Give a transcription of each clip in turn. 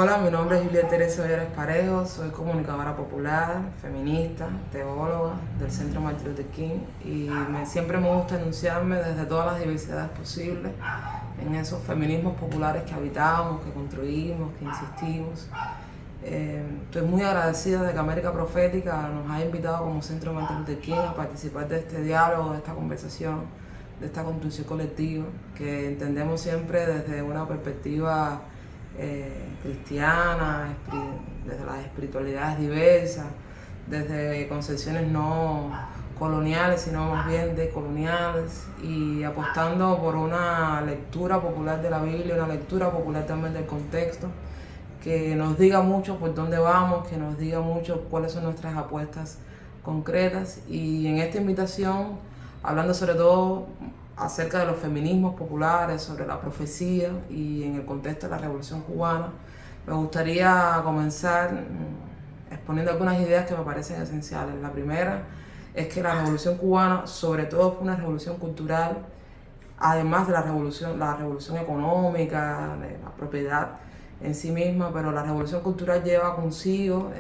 Hola, mi nombre es Julia Teresa Olleres Parejo, soy comunicadora popular, feminista, teóloga del Centro Martin Luther King y siempre me gusta enunciarme desde todas las diversidades posibles en esos feminismos populares que habitamos, que construimos, que insistimos. Estoy muy agradecida de que América Profética nos haya invitado como Centro Martin Luther King a participar de este diálogo, de esta conversación, de esta construcción colectiva que entendemos siempre desde una perspectiva cristiana, desde las espiritualidades diversas, desde concepciones no coloniales, sino más bien decoloniales, y apostando por una lectura popular de la Biblia, una lectura popular también del contexto, que nos diga mucho por dónde vamos, que nos diga mucho cuáles son nuestras apuestas concretas. Y en esta invitación, hablando sobre todo acerca de los feminismos populares, sobre la profecía y en el contexto de la Revolución Cubana, me gustaría comenzar exponiendo algunas ideas que me parecen esenciales. La primera es que la Revolución Cubana sobre todo fue una revolución cultural, además de la revolución económica, de la propiedad en sí misma, pero la revolución cultural lleva consigo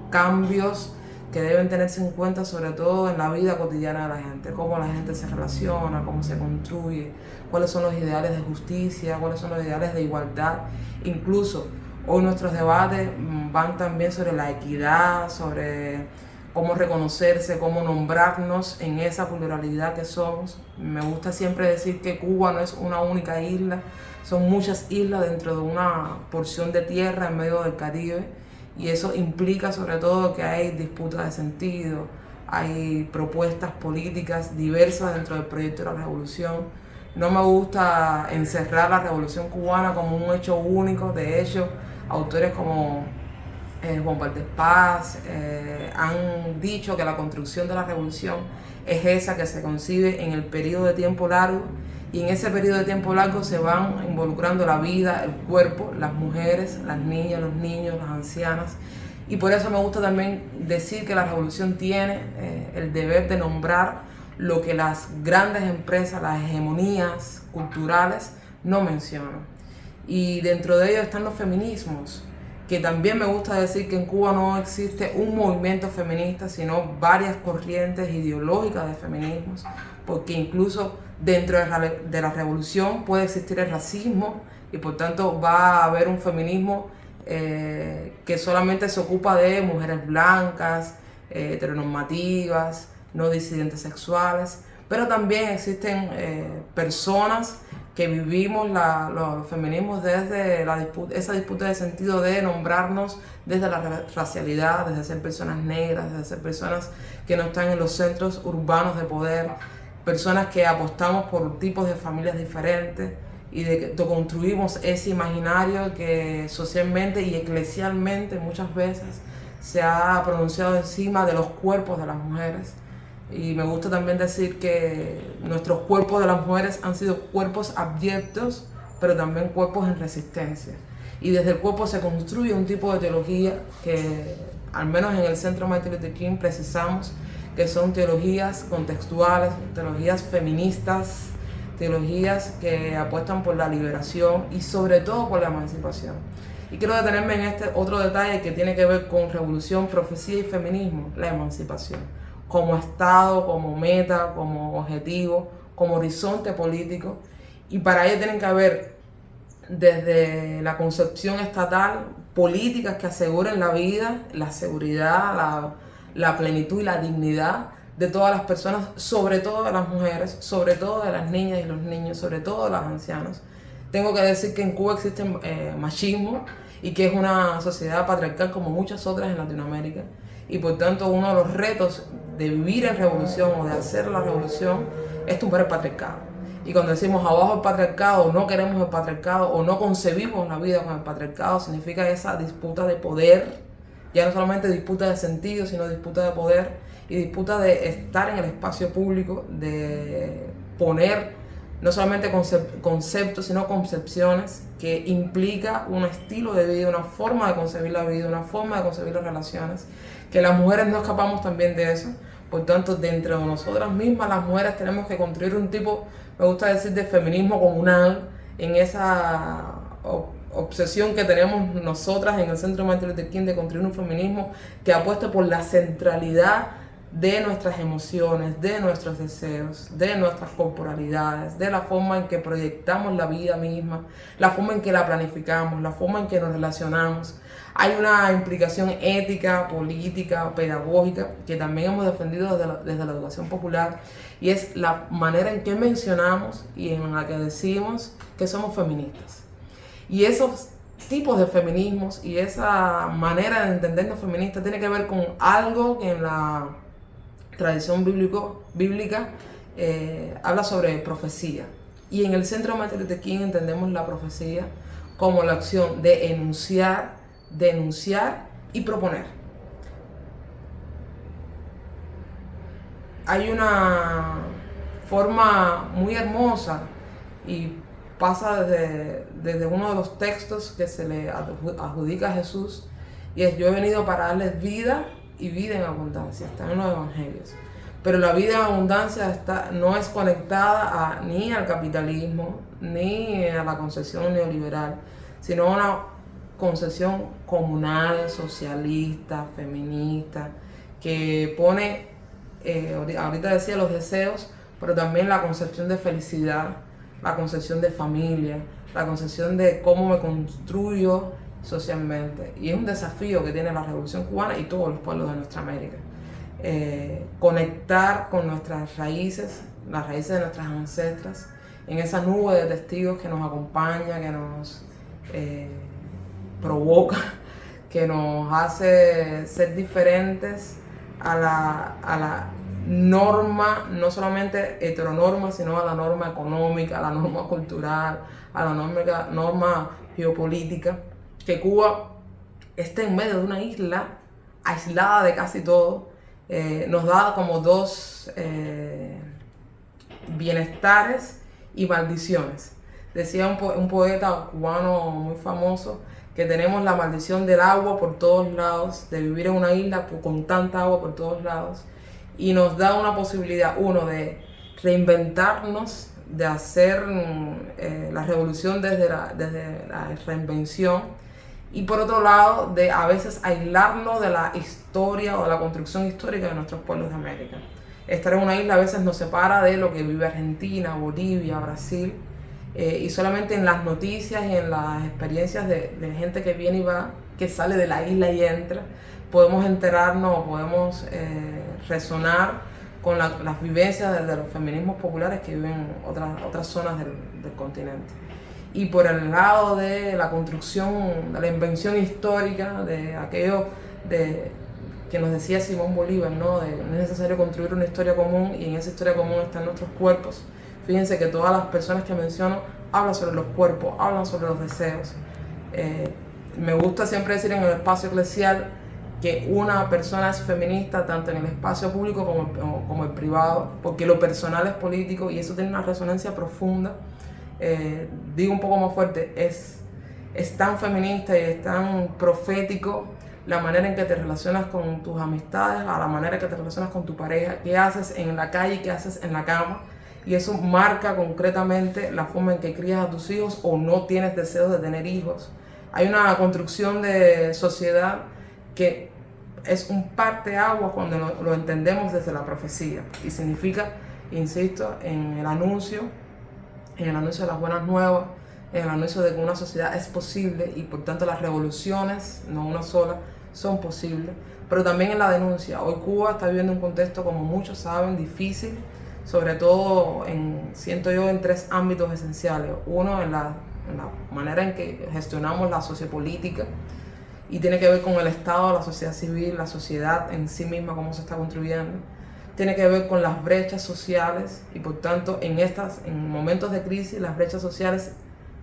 cambios que deben tenerse en cuenta sobre todo en la vida cotidiana de la gente, cómo la gente se relaciona, cómo se construye, cuáles son los ideales de justicia, cuáles son los ideales de igualdad. Incluso hoy nuestros debates van también sobre la equidad, sobre cómo reconocerse, cómo nombrarnos en esa pluralidad que somos. Me gusta siempre decir que Cuba no es una única isla, son muchas islas dentro de una porción de tierra en medio del Caribe, y eso implica sobre todo que hay disputas de sentido, hay propuestas políticas diversas dentro del proyecto de la revolución. No me gusta encerrar la revolución cubana como un hecho único. De hecho, autores como Juan Valdez Paz han dicho que la construcción de la revolución es esa que se concibe en el periodo de tiempo largo, y en ese periodo de tiempo largo se van involucrando la vida, el cuerpo, las mujeres, las niñas, los niños, las ancianas. Y por eso me gusta también decir que la revolución tiene el deber de nombrar lo que las grandes empresas, las hegemonías culturales no mencionan. Y dentro de ellos están los feminismos, que también me gusta decir que en Cuba no existe un movimiento feminista, sino varias corrientes ideológicas de feminismos, porque incluso dentro de la revolución puede existir el racismo, y por tanto va a haber un feminismo que solamente se ocupa de mujeres blancas, heteronormativas, no disidentes sexuales, pero también existen personas que vivimos los feminismos desde esa disputa de sentido de nombrarnos desde la racialidad, desde ser personas negras, desde ser personas que no están en los centros urbanos de poder, personas que apostamos por tipos de familias diferentes y de que construimos ese imaginario que socialmente y eclesialmente muchas veces se ha pronunciado encima de los cuerpos de las mujeres. Y me gusta también decir que nuestros cuerpos de las mujeres han sido cuerpos abyectos, pero también cuerpos en resistencia. Y desde el cuerpo se construye un tipo de teología que, al menos en el Centro Martin Luther King, precisamos que son teologías contextuales, teologías feministas, teologías que apuestan por la liberación y sobre todo por la emancipación. Y quiero detenerme en este otro detalle que tiene que ver con revolución, profecía y feminismo: la emancipación como estado, como meta, como objetivo, como horizonte político. Y para ello tienen que haber, desde la concepción estatal, políticas que aseguren la vida, la seguridad, la plenitud y la dignidad de todas las personas, sobre todo de las mujeres, sobre todo de las niñas y los niños, sobre todo de los ancianos. Tengo que decir que en Cuba existe machismo y que es una sociedad patriarcal como muchas otras en Latinoamérica, y por tanto uno de los retos de vivir en revolución o de hacer la revolución es tumbar el patriarcado. Y cuando decimos abajo el patriarcado, no queremos el patriarcado o no concebimos la vida con el patriarcado, significa esa disputa de poder, ya no solamente disputa de sentido, sino disputa de poder y disputa de estar en el espacio público, de poner no solamente conceptos, sino concepciones que implica un estilo de vida, una forma de concebir la vida, una forma de concebir las relaciones, que las mujeres no escapamos también de eso. Por tanto, dentro de nosotras mismas, las mujeres tenemos que construir un tipo, me gusta decir, de feminismo comunal, en esa obsesión que tenemos nosotras en el Centro Martin Luther King de construir un feminismo que apueste por la centralidad de nuestras emociones, de nuestros deseos, de nuestras corporalidades, de la forma en que proyectamos la vida misma, la forma en que la planificamos, la forma en que nos relacionamos. Hay una implicación ética, política, pedagógica que también hemos defendido desde la educación popular, y es la manera en que mencionamos y en la que decimos que somos feministas. Y esos tipos de feminismos y esa manera de entendernos feministas tiene que ver con algo que en la tradición bíblica habla sobre profecía. Y en el Centro Martin Luther King entendemos la profecía como la acción de enunciar, denunciar y proponer. Hay una forma muy hermosa y pasa desde uno de los textos que se le adjudica a Jesús, y es: yo he venido para darles vida y vida en abundancia. Está en los evangelios. Pero la vida en abundancia no es conectada ni al capitalismo, ni a la concepción neoliberal, sino a una concepción comunal, socialista, feminista, que pone, ahorita decía los deseos, pero también la concepción de felicidad, la concepción de familia, la concepción de cómo me construyo socialmente. Y es un desafío que tiene la Revolución Cubana y todos los pueblos de nuestra América. Conectar con nuestras raíces, las raíces de nuestras ancestras, en esa nube de testigos que nos acompaña, que nos provoca, que nos hace ser diferentes a la norma, no solamente heteronorma, sino a la norma económica, a la norma cultural, a la norma geopolítica. Que Cuba esté en medio de una isla aislada de casi todo, nos da como dos bienestares y maldiciones. Decía un poeta cubano muy famoso que tenemos la maldición del agua por todos lados, de vivir en una isla con tanta agua por todos lados, y nos da una posibilidad, uno, de reinventarnos, de hacer la revolución desde la reinvención, y por otro lado, de a veces aislarnos de la historia o de la construcción histórica de nuestros pueblos de América. Estar en una isla a veces nos separa de lo que vive Argentina, Bolivia, Brasil, y solamente en las noticias y en las experiencias de gente que viene y va, que sale de la isla y entra, podemos enterarnos o podemos resonar con las vivencias de los feminismos populares que viven en otras zonas del continente. Y por el lado de la construcción, de la invención histórica, de aquello que nos decía Simón Bolívar, ¿no? No es necesario construir una historia común, y en esa historia común están nuestros cuerpos. Fíjense que todas las personas que menciono hablan sobre los cuerpos, hablan sobre los deseos. Me gusta siempre decir en el espacio eclesial que una persona es feminista tanto en el espacio público como el privado, porque lo personal es político, y eso tiene una resonancia profunda. Digo un poco más fuerte, es tan feminista y es tan profético la manera en que te relacionas con tus amistades, a la manera en que te relacionas con tu pareja, qué haces en la calle y qué haces en la cama, y eso marca concretamente la forma en que crías a tus hijos o no tienes deseos de tener hijos. Hay una construcción de sociedad que es un parteaguas cuando lo entendemos desde la profecía, y significa, insisto, en el anuncio de las buenas nuevas, en el anuncio de que una sociedad es posible, y por tanto las revoluciones, no una sola, son posibles, pero también en la denuncia. Hoy Cuba está viviendo un contexto, como muchos saben, difícil, sobre todo siento yo, en tres ámbitos esenciales. Uno, en la manera en que gestionamos la sociopolítica, y tiene que ver con el Estado, la sociedad civil, la sociedad en sí misma, cómo se está construyendo. Tiene que ver con las brechas sociales, y por tanto en momentos de crisis las brechas sociales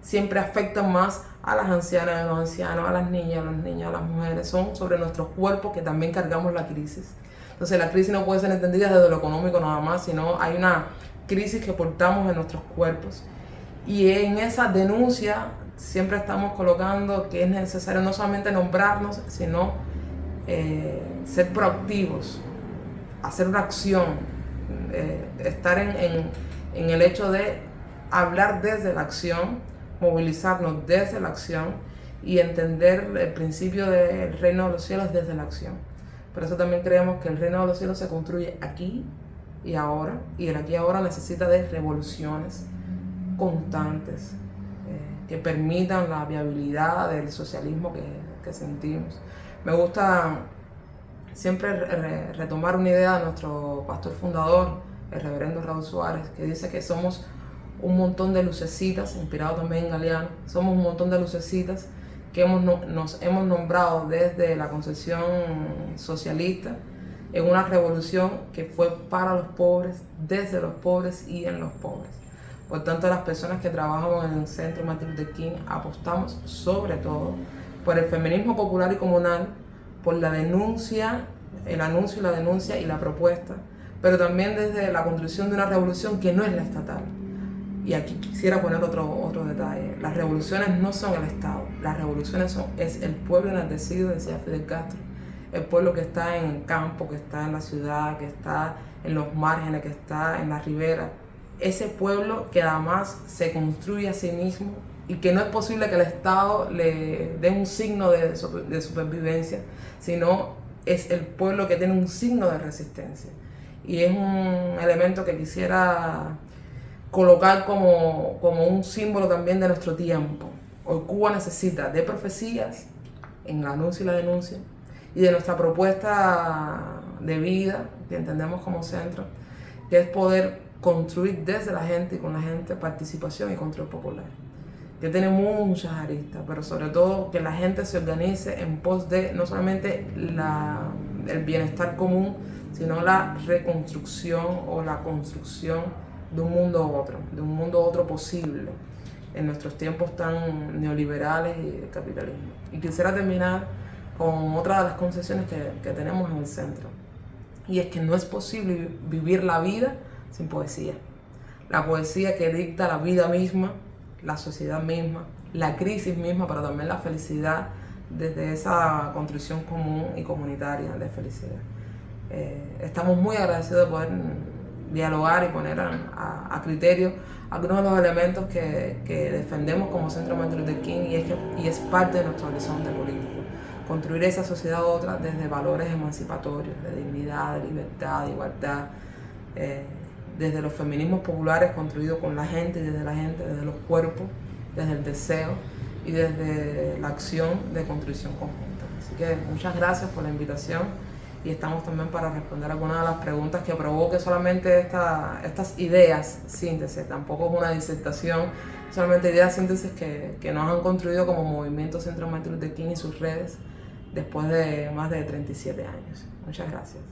siempre afectan más a las ancianas, a los ancianos, a las niñas, a los niños, a las mujeres. Son sobre nuestros cuerpos que también cargamos la crisis. Entonces la crisis no puede ser entendida desde lo económico nada más, sino hay una crisis que portamos en nuestros cuerpos. Y en esa denuncia siempre estamos colocando que es necesario no solamente nombrarnos, sino ser proactivos, hacer una acción, estar en el hecho de hablar desde la acción, movilizarnos desde la acción y entender el principio del reino de los cielos desde la acción. Por eso también creemos que el reino de los cielos se construye aquí y ahora, y el aquí y ahora necesita de revoluciones constantes que permitan la viabilidad del socialismo que sentimos. Me gusta siempre retomar una idea de nuestro pastor fundador, el reverendo Raúl Suárez, que dice que somos un montón de lucecitas, inspirado también en Galeano, somos un montón de lucecitas que nos hemos nombrado desde la concepción socialista en una revolución que fue para los pobres, desde los pobres y en los pobres. Por tanto, las personas que trabajamos en el Centro Martin Luther King apostamos sobre todo por el feminismo popular y comunal, por la denuncia, el anuncio y la denuncia y la propuesta, pero también desde la construcción de una revolución que no es la estatal. Y aquí quisiera poner otro detalle. Las revoluciones no son el Estado, las revoluciones es el pueblo enardecido, decía Fidel Castro, el pueblo que está en el campo, que está en la ciudad, que está en los márgenes, que está en la ribera. Ese pueblo que además se construye a sí mismo y que no es posible que el Estado le dé un signo de supervivencia, sino es el pueblo que tiene un signo de resistencia. Y es un elemento que quisiera colocar como un símbolo también de nuestro tiempo. Hoy Cuba necesita de profecías en el anuncio y la denuncia y de nuestra propuesta de vida que entendemos como centro, que es poder construir desde la gente y con la gente participación y control popular, que tiene muchas aristas, pero sobre todo que la gente se organice en pos de no solamente el bienestar común, sino la reconstrucción o la construcción de un mundo otro posible en nuestros tiempos tan neoliberales y de capitalismo. Y quisiera terminar con otra de las concesiones que tenemos en el centro, y es que no es posible vivir la vida sin poesía. La poesía que dicta la vida misma, la sociedad misma, la crisis misma, pero también la felicidad desde esa construcción común y comunitaria de felicidad. Estamos muy agradecidos de poder dialogar y poner a criterio algunos de los elementos que defendemos como Centro Martin Luther King y es parte de nuestro horizonte político. Construir esa sociedad otra desde valores emancipatorios, de dignidad, de libertad, de igualdad, desde los feminismos populares construidos con la gente y desde la gente, desde los cuerpos, desde el deseo y desde la acción de construcción conjunta. Así que muchas gracias por la invitación y estamos también para responder algunas de las preguntas que provoque solamente estas ideas síntesis. Tampoco es una disertación, solamente ideas síntesis que nos han construido como movimiento Centro Martin Luther King y sus redes después de más de 37 años. Muchas gracias.